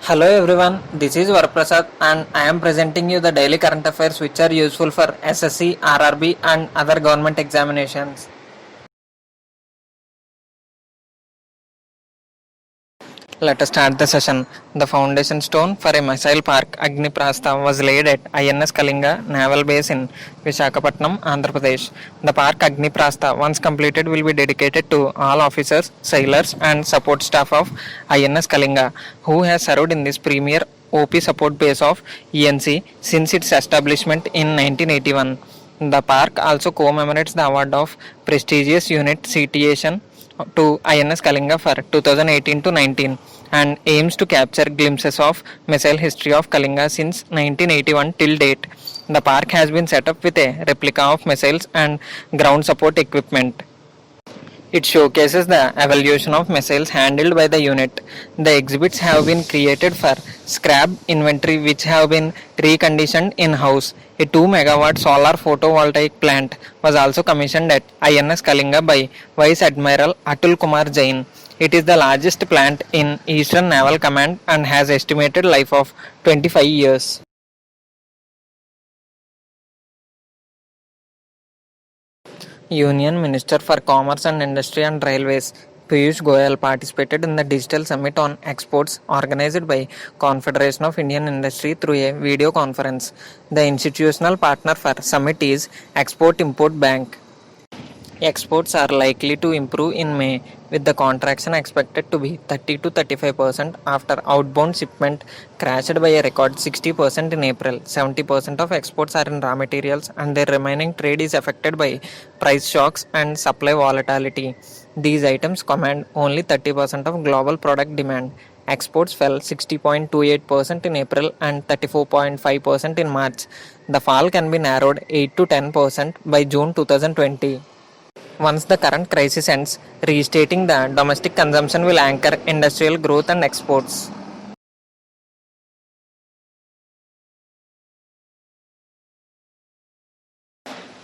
Hello everyone, this is Varaprasad and I am presenting you the daily current affairs which are useful for SSC, RRB and other government examinations. Let us start the session. The foundation stone for a missile park, Agniprastha, was laid at INS Kalinga Naval Base in Visakhapatnam, Andhra Pradesh. The park Agniprastha, once completed, will be dedicated to all officers, sailors, and support staff of INS Kalinga, who has served in this premier OP support base of ENC since its establishment in 1981. The park also commemorates the award of prestigious unit citation to INS Kalinga for 2018 to 19 and aims to capture glimpses of missile history of Kalinga since 1981 till date. The park has been set up with a replica of missiles and ground support equipment. It showcases the evolution of missiles handled by the unit. The exhibits have been created for scrap inventory which have been reconditioned in-house. A 2 megawatt solar photovoltaic plant was also commissioned at INS Kalinga by Vice Admiral Atul Kumar Jain. It is the largest plant in Eastern Naval Command and has estimated life of 25 years. Union Minister for Commerce and Industry and Railways Piyush Goyal participated in the Digital Summit on Exports organized by Confederation of Indian Industry through a video conference. The institutional partner for summit is Export Import Bank. Exports are likely to improve in May, with the contraction expected to be 30 to 35% after outbound shipment crashed by a record 60% in April. 70% of exports are in raw materials, and their remaining trade is affected by price shocks and supply volatility. These items command only 30% of global product demand. Exports fell 60.28% in April and 34.5% in March. The fall can be narrowed 8 to 10% by June 2020. Once the current crisis ends, restating the domestic consumption will anchor industrial growth and exports.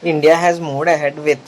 India has moved ahead with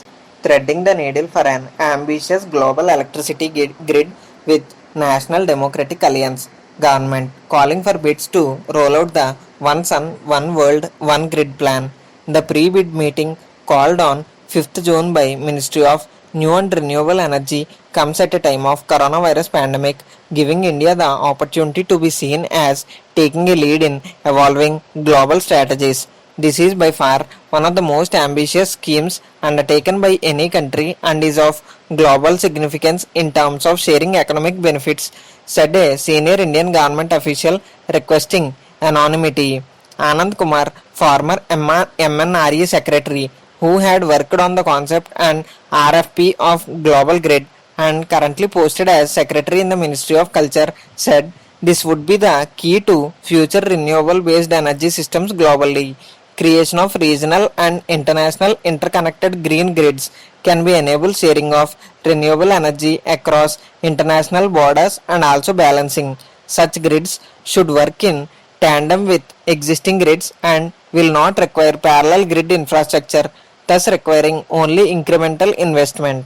threading the needle for an ambitious global electricity grid with National Democratic Alliance government calling for bids to roll out the One Sun, One World, One Grid plan. The pre-bid meeting called on 5th June by Ministry of New and Renewable Energy comes at a time of coronavirus pandemic, giving India the opportunity to be seen as taking a lead in evolving global strategies. This is by far one of the most ambitious schemes undertaken by any country and is of global significance in terms of sharing economic benefits, said a senior Indian government official requesting anonymity. Anand Kumar, former MNRE secretary, who had worked on the concept and RFP of Global Grid and currently posted as secretary in the Ministry of Culture, said this would be the key to future renewable based energy systems globally. Creation of regional and international interconnected green grids can be enable sharing of renewable energy across international borders and also balancing. Such grids should work in tandem with existing grids and will not require parallel grid infrastructure, thus requiring only incremental investment.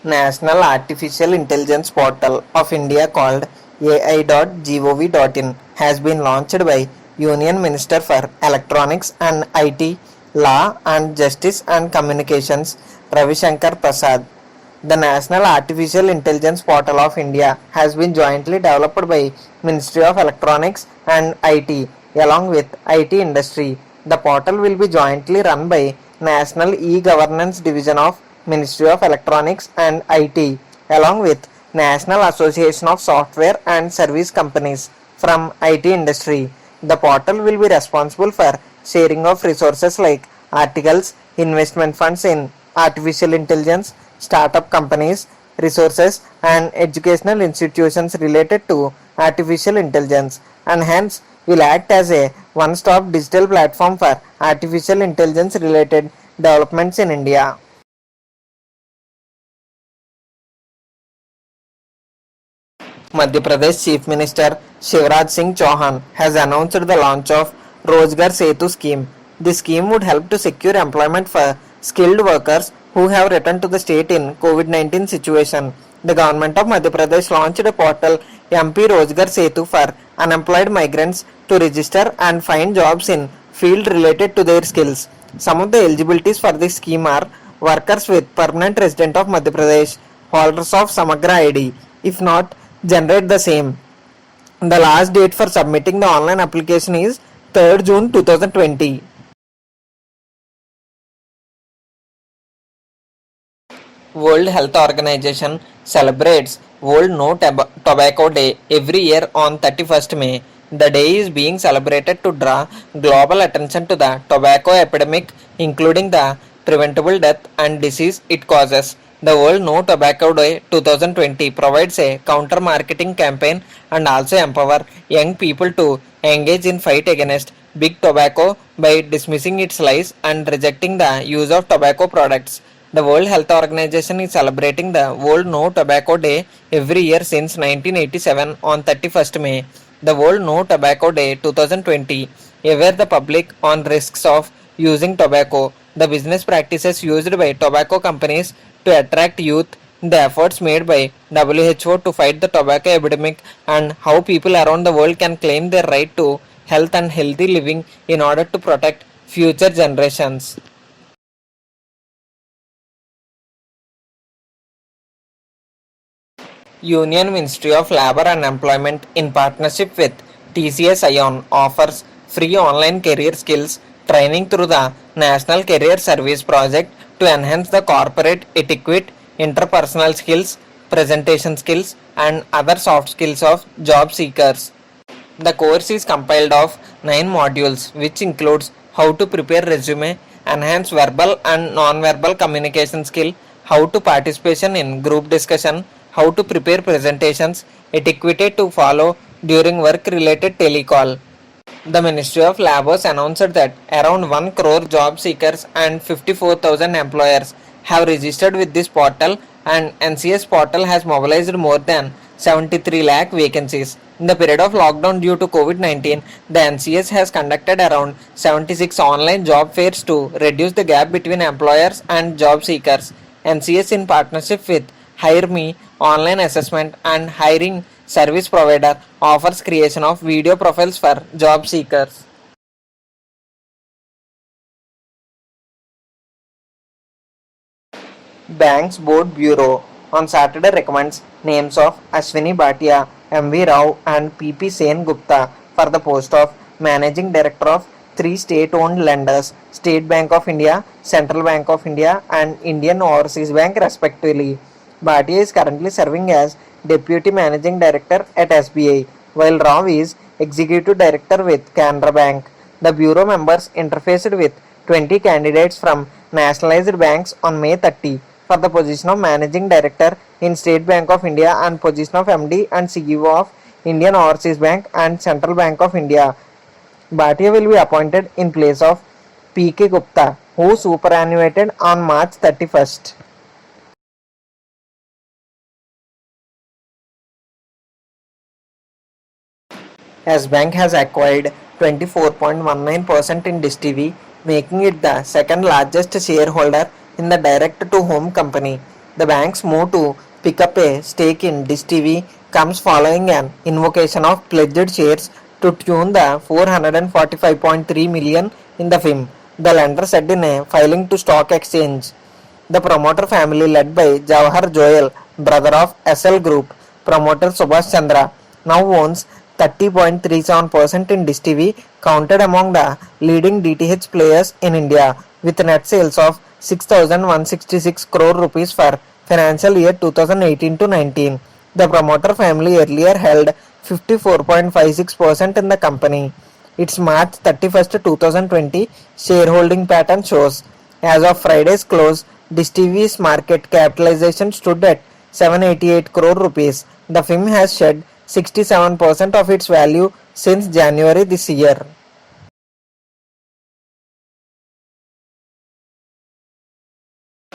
National Artificial Intelligence Portal of India called AI.gov.in has been launched by Union Minister for Electronics and IT, Law and Justice and Communications Ravi Shankar Prasad. The National Artificial Intelligence Portal of India has been jointly developed by Ministry of Electronics and IT along with IT industry. The portal will be jointly run by National E-Governance Division of Ministry of Electronics and IT along with National Association of Software and Service Companies from IT industry. The portal will be responsible for sharing of resources like articles, investment funds in artificial intelligence, startup companies, resources and educational institutions related to artificial intelligence, and hence will act as a one-stop digital platform for artificial intelligence related developments in India. Madhya Pradesh Chief Minister Shivraj Singh Chauhan has announced the launch of Rozgar Setu scheme. This scheme would help to secure employment for skilled workers who have returned to the state in COVID-19 situation. The government of Madhya Pradesh launched a portal MP Rozgar Setu for unemployed migrants to register and find jobs in field related to their skills. Some of the eligibilities for this scheme are workers with permanent resident of Madhya Pradesh, holders of Samagra ID. If not, generate the same. The last date for submitting the online application is 3rd June 2020. World Health Organization celebrates World No Tobacco Day every year on 31st May. The day is being celebrated to draw global attention to the tobacco epidemic, including the preventable death and disease it causes. The World No Tobacco Day 2020 provides a counter-marketing campaign and also empower young people to engage in fight against big tobacco by dismissing its lies and rejecting the use of tobacco products. The World Health Organization is celebrating the World No Tobacco Day every year since 1987 on 31st May. The World No Tobacco Day 2020 aware the public on risks of using tobacco, the business practices used by tobacco companies to attract youth, the efforts made by WHO to fight the tobacco epidemic, and how people around the world can claim their right to health and healthy living in order to protect future generations. Union Ministry of Labour and Employment, in partnership with TCS Ion, offers free online career skills training through the National Career Service Project to enhance the corporate etiquette, interpersonal skills, presentation skills, and other soft skills of job seekers. The course is compiled of 9 modules, which includes how to prepare resume, enhance verbal and non-verbal communication skill, how to participation in group discussion, how to prepare presentations, etiquette to follow during work-related telecall. The Ministry of Labour announced that around 1 crore job seekers and 54,000 employers have registered with this portal, and NCS portal has mobilized more than 73 lakh vacancies. In the period of lockdown due to COVID-19, the NCS has conducted around 76 online job fairs to reduce the gap between employers and job seekers. NCS, in partnership with HireMe online assessment and hiring service provider, offers creation of video profiles for job seekers. Banks Board Bureau on Saturday recommends names of Ashwini Bhatia, M.V. Rao and P.P. Sen Gupta for the post of Managing Director of 3 state-owned lenders, State Bank of India, Central Bank of India and Indian Overseas Bank respectively. Bhatia is currently serving as Deputy Managing Director at SBI, while Rao is Executive Director with Canara Bank. The Bureau members interfaced with 20 candidates from nationalized banks on May 30 for the position of Managing Director in State Bank of India and position of MD and CEO of Indian Overseas Bank and Central Bank of India. Bhatia will be appointed in place of P.K. Gupta, who superannuated on March 31st. Yes Bank has acquired 24.19% in Dish TV, making it the second largest shareholder in the direct-to-home company. The bank's move to pick up a stake in Dish TV comes following an invocation of pledged shares to tune the 445.3 million in the firm, the lender said in a filing to stock exchange. The promoter family, led by Jawahar Joel, brother of SL Group promoter Subhash Chandra, now owns 30.37% in Dish TV, counted among the leading DTH players in India, with net sales of 6,166 crore rupees for financial year 2018-19. The promoter family earlier held 54.56% in the company. Its March 31st, 2020 shareholding pattern shows, as of Friday's close, Dish TV's market capitalization stood at 788 crore rupees. The firm has shed 67% of its value since January this year.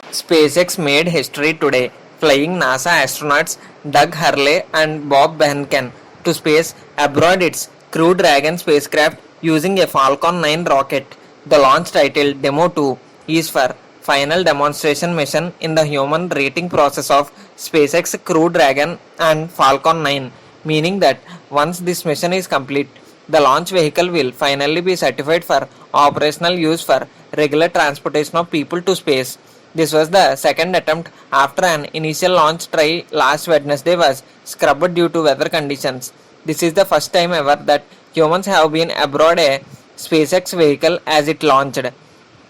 SpaceX made history today, flying NASA astronauts Doug Hurley and Bob Behnken to space aboard its Crew Dragon spacecraft using a Falcon 9 rocket. The launch, titled Demo 2, is for final demonstration mission in the human rating process of SpaceX Crew Dragon and Falcon 9, meaning that once this mission is complete, the launch vehicle will finally be certified for operational use for regular transportation of people to space. This was the second attempt after an initial launch try last Wednesday was scrubbed due to weather conditions. This is the first time ever that humans have been aboard a SpaceX vehicle as it launched.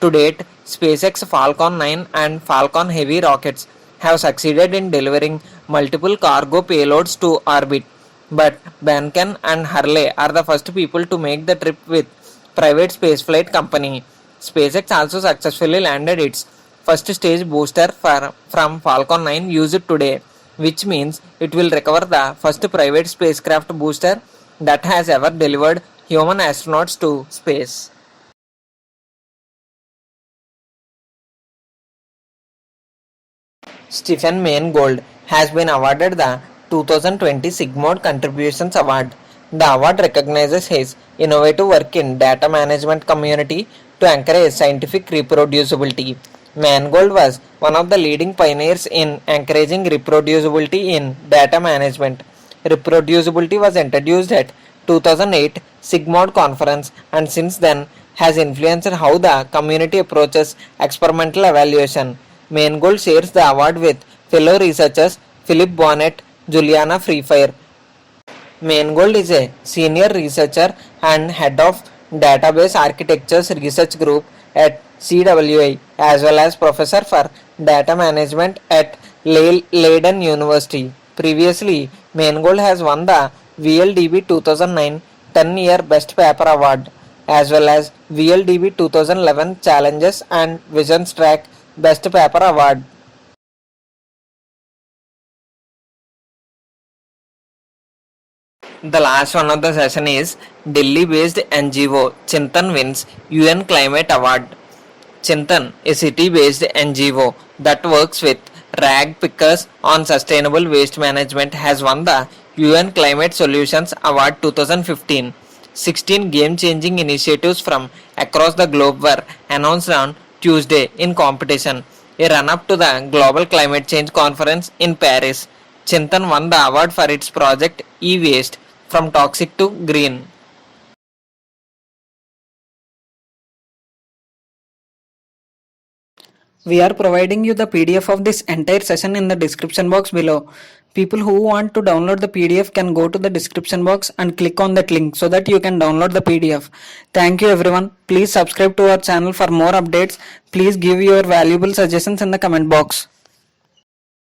To date, SpaceX Falcon 9 and Falcon Heavy rockets have succeeded in delivering multiple cargo payloads to orbit, but Benken and Hurley are the first people to make the trip with private spaceflight company. SpaceX also successfully landed its first stage booster from Falcon 9 used today, which means it will recover the first private spacecraft booster that has ever delivered human astronauts to space. Stephen Maingold has been awarded the 2020 Sigmod Contributions Award. The award recognizes his innovative work in data management community to encourage scientific reproducibility. Mangold was one of the leading pioneers in encouraging reproducibility in data management. Reproducibility was introduced at 2008 Sigmod conference and since then has influenced how the community approaches experimental evaluation. Maingold shares the award with fellow researchers Philip Bonnet, Juliana Freefire. Maingold is a senior researcher and head of Database Architectures Research Group at CWI as well as professor for data management at Leiden University. Previously, Maingold has won the VLDB 2009 10-year Best Paper Award as well as VLDB 2011 Challenges and Visions Track Best Paper Award. The last one of the session is Delhi-based NGO Chintan wins UN Climate Award. Chintan, a city-based NGO that works with rag pickers on sustainable waste management, has won the UN Climate Solutions Award 2015. 16 game-changing initiatives from across the globe were announced on Tuesday in competition, a run-up to the Global Climate Change Conference in Paris. Chintan won the award for its project E-Waste from Toxic to Green. We are providing you the PDF of this entire session in the description box below. People who want to download the PDF can go to the description box and click on that link so that you can download the PDF. Thank you everyone. Please subscribe to our channel for more updates. Please give your valuable suggestions in the comment box.